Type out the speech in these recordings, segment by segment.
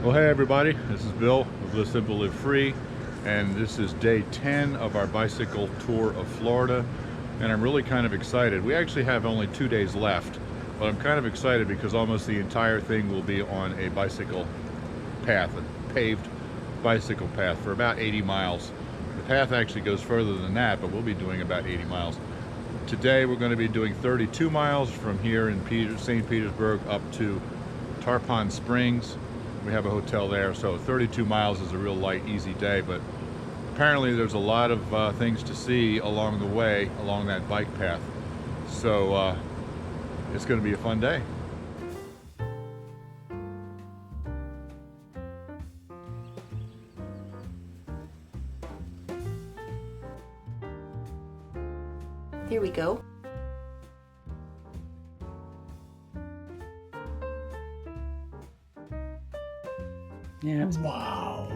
Well, hey everybody, this is Bill of Live Simple, Live Free, and this is day 10 of our bicycle tour of Florida, and I'm really kind of excited. We actually have only 2 days left, but I'm kind of excited because almost the entire thing will be on a bicycle path, a paved bicycle path for about 80 miles. The path actually goes further than that, but we'll be doing about 80 miles. Today we're going to be doing 32 miles from here in St. Petersburg up to Tarpon Springs. We have a hotel there, so 32 miles is a real light, easy day, but apparently there's a lot of things to see along the way, along that bike path. So it's going to be a fun day. Here we go. Yeah. Wow.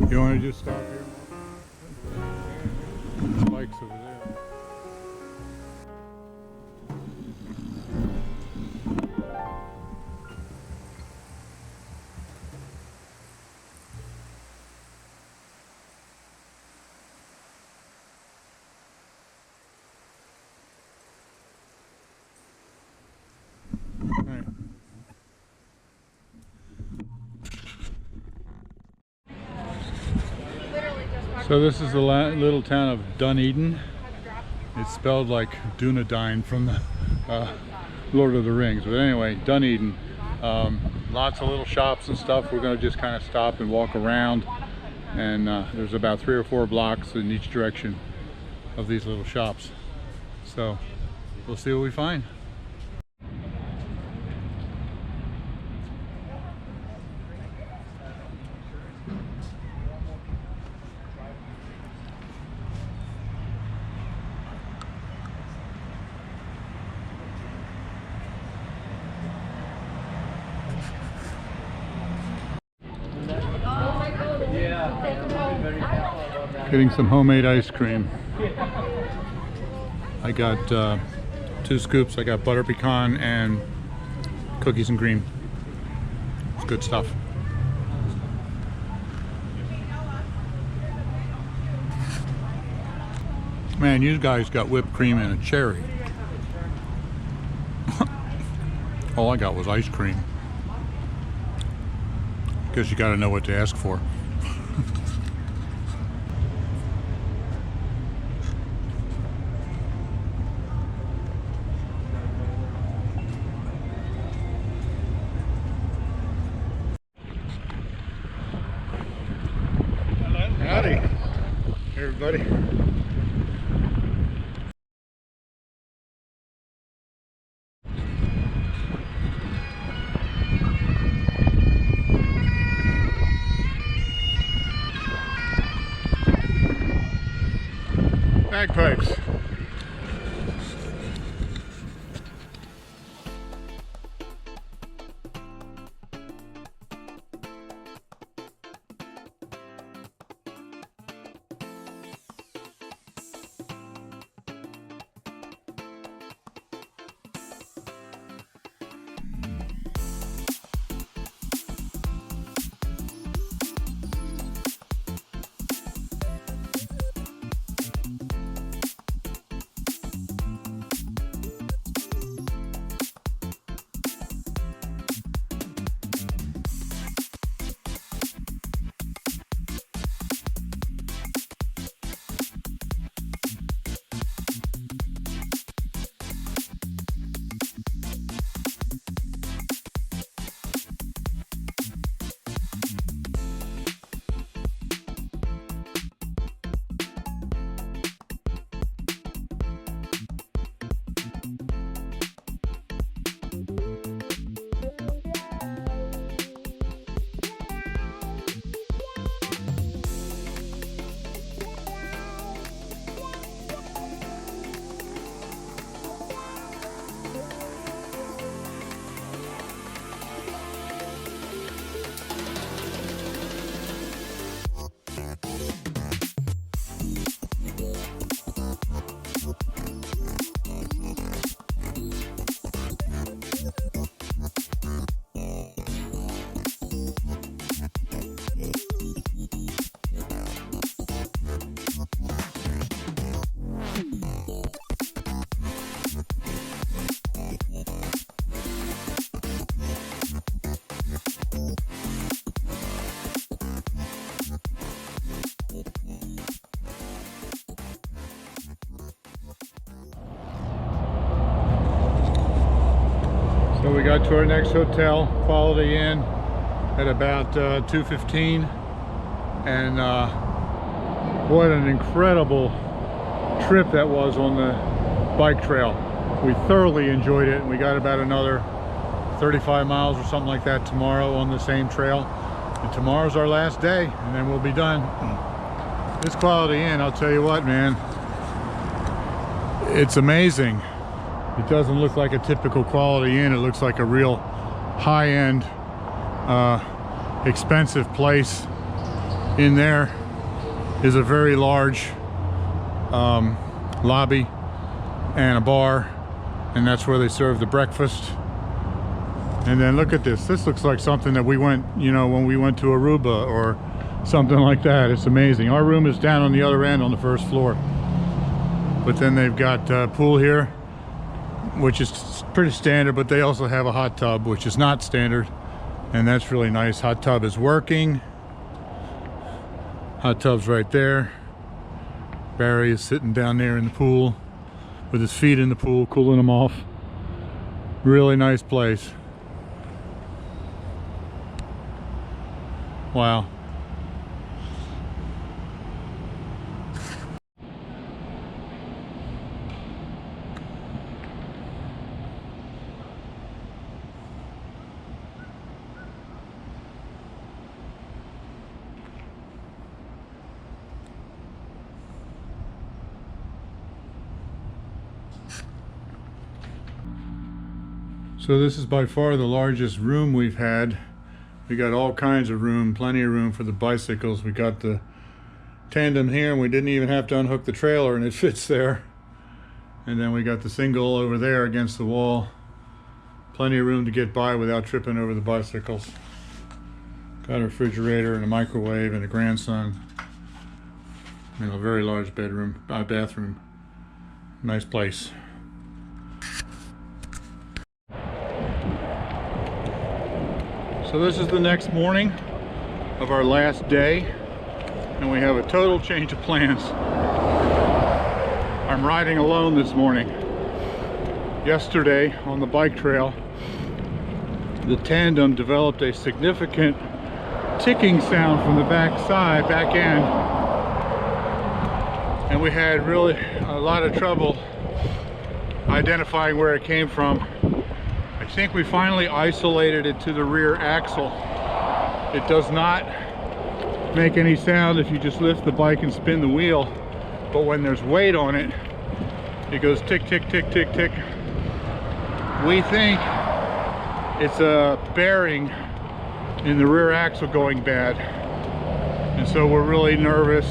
You want to just stop here? The bike's over there. All right. So this is the little town of Dunedin. It's spelled like Dunedain from the Lord of the Rings. But anyway, Dunedin. Lots of little shops and stuff. We're going to just kind of stop and walk around. And there's about 3 or 4 blocks in each direction of these little shops. So we'll see what we find. Yeah, very careful about that. Getting some homemade ice cream. I got 2 scoops. I got butter pecan and cookies and cream. It's good stuff. Man, you guys got whipped cream and a cherry. All I got was ice cream. Guess you gotta know what to ask for. Howdy, everybody. Bagpipes. So we got to our next hotel, Quality Inn, at about 2:15, and what an incredible trip that was on the bike trail. We thoroughly enjoyed it, and we got about another 35 miles or something like that tomorrow on the same trail. And tomorrow's our last day, and then we'll be done. This Quality Inn, I'll tell you what, man, it's amazing. It doesn't look like a typical Quality Inn. It looks like a real high-end, expensive place. In there is a very large lobby and a bar, and that's where they serve the breakfast. And then look at this. This looks like something that we went, you know, when we went to Aruba or something like that. It's amazing. Our room is down on the other end on the first floor. But then they've got a pool here, which is pretty standard, but they also have a hot tub, which is not standard, and that's really nice. Hot tub is working. Hot tub's right there. Barry is sitting down there in the pool with his feet in the pool, cooling them off. Really nice place. Wow. So this is by far the largest room we've had. We got all kinds of room, plenty of room for the bicycles. We got the tandem here, and we didn't even have to unhook the trailer, and it fits there. And then we got the single over there against the wall. Plenty of room to get by without tripping over the bicycles. Got a refrigerator and a microwave and a grandson. And a very large bedroom, bathroom. Nice place. So this is the next morning of our last day, and we have a total change of plans. I'm riding alone this morning. Yesterday on the bike trail, the tandem developed a significant ticking sound from the back end, and we had really a lot of trouble identifying where it came from. I think we finally isolated it to the rear axle. It does not make any sound if you just lift the bike and spin the wheel, but when there's weight on it, it goes tick, tick, tick, tick, tick. We think it's a bearing in the rear axle going bad, and so we're really nervous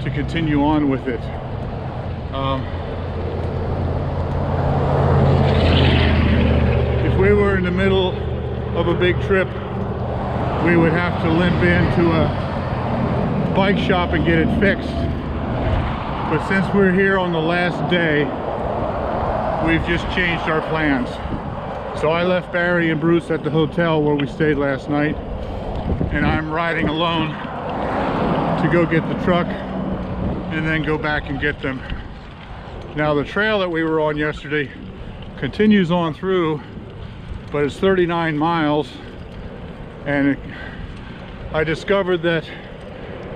to continue on with it. If we were in the middle of a big trip, we would have to limp into a bike shop and get it fixed. But since we're here on the last day, we've just changed our plans. So I left Barry and Bruce at the hotel where we stayed last night, and I'm riding alone to go get the truck and then go back and get them. Now the trail that we were on yesterday continues on through, but it's 39 miles, and I discovered that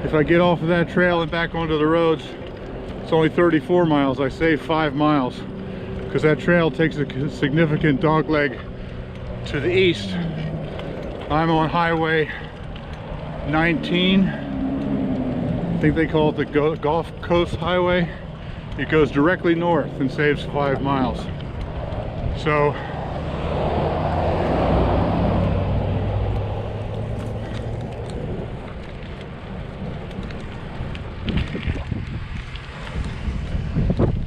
if I get off of that trail and back onto the roads, it's only 34 miles. I saved 5 miles because that trail takes a significant dogleg to the east. I'm on Highway 19. I think they call it the Gulf Coast Highway. It goes directly north and saves 5 miles. So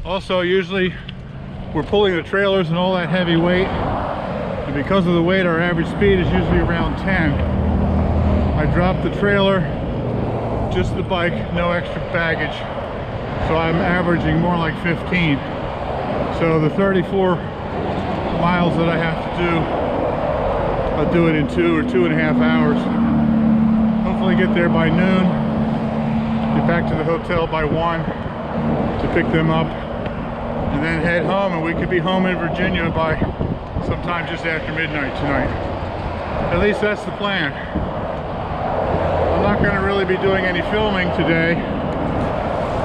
also, usually we're pulling the trailers and all that heavy weight, and because of the weight, our average speed is usually around 10. I dropped the trailer, just the bike, no extra baggage, so I'm averaging more like 15. So the 34 miles that I have to do, I'll do it in 2 or 2.5 hours. Hopefully get there by noon, get back to the hotel by 1 to pick them up, and then head home, and we could be home in Virginia by sometime just after midnight tonight. At least that's the plan. I'm not going to really be doing any filming today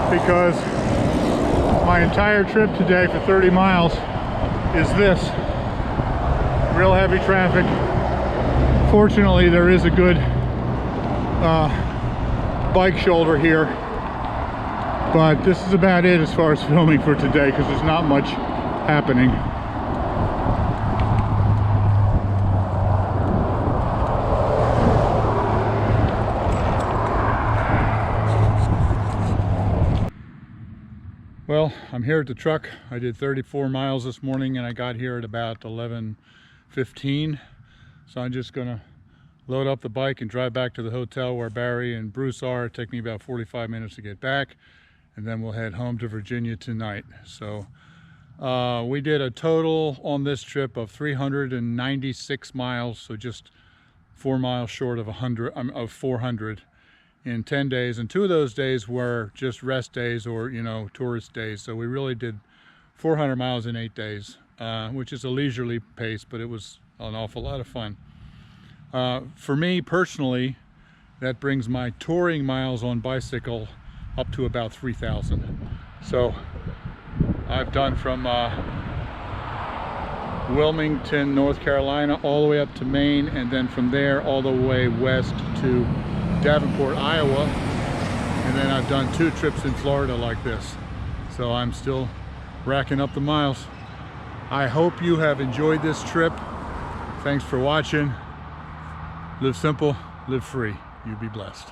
because my entire trip today for 30 miles is this. Real heavy traffic. Fortunately, there is a good bike shoulder here, but this is about it as far as filming for today because there's not much happening. Well, I'm here at the truck. I did 34 miles this morning and I got here at about 11:15. So I'm just gonna load up the bike and drive back to the hotel where Barry and Bruce are. It'll take me about 45 minutes to get back, and then we'll head home to Virginia tonight. So we did a total on this trip of 396 miles, so just 4 miles short of 400 in 10 days, and 2 of those days were just rest days or, you know, tourist days. So we really did 400 miles in 8 days, which is a leisurely pace, but it was an awful lot of fun. For me personally, that brings my touring miles on bicycle up to about 3,000. So I've done from Wilmington, North Carolina, all the way up to Maine, and then from there all the way west to Davenport, Iowa, and then I've done 2 trips in Florida like this. So I'm still racking up the miles. I hope you have enjoyed this trip. Thanks for watching. Live simple, live free. You be blessed.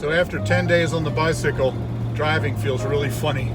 So after 10 days on the bicycle, driving feels really funny.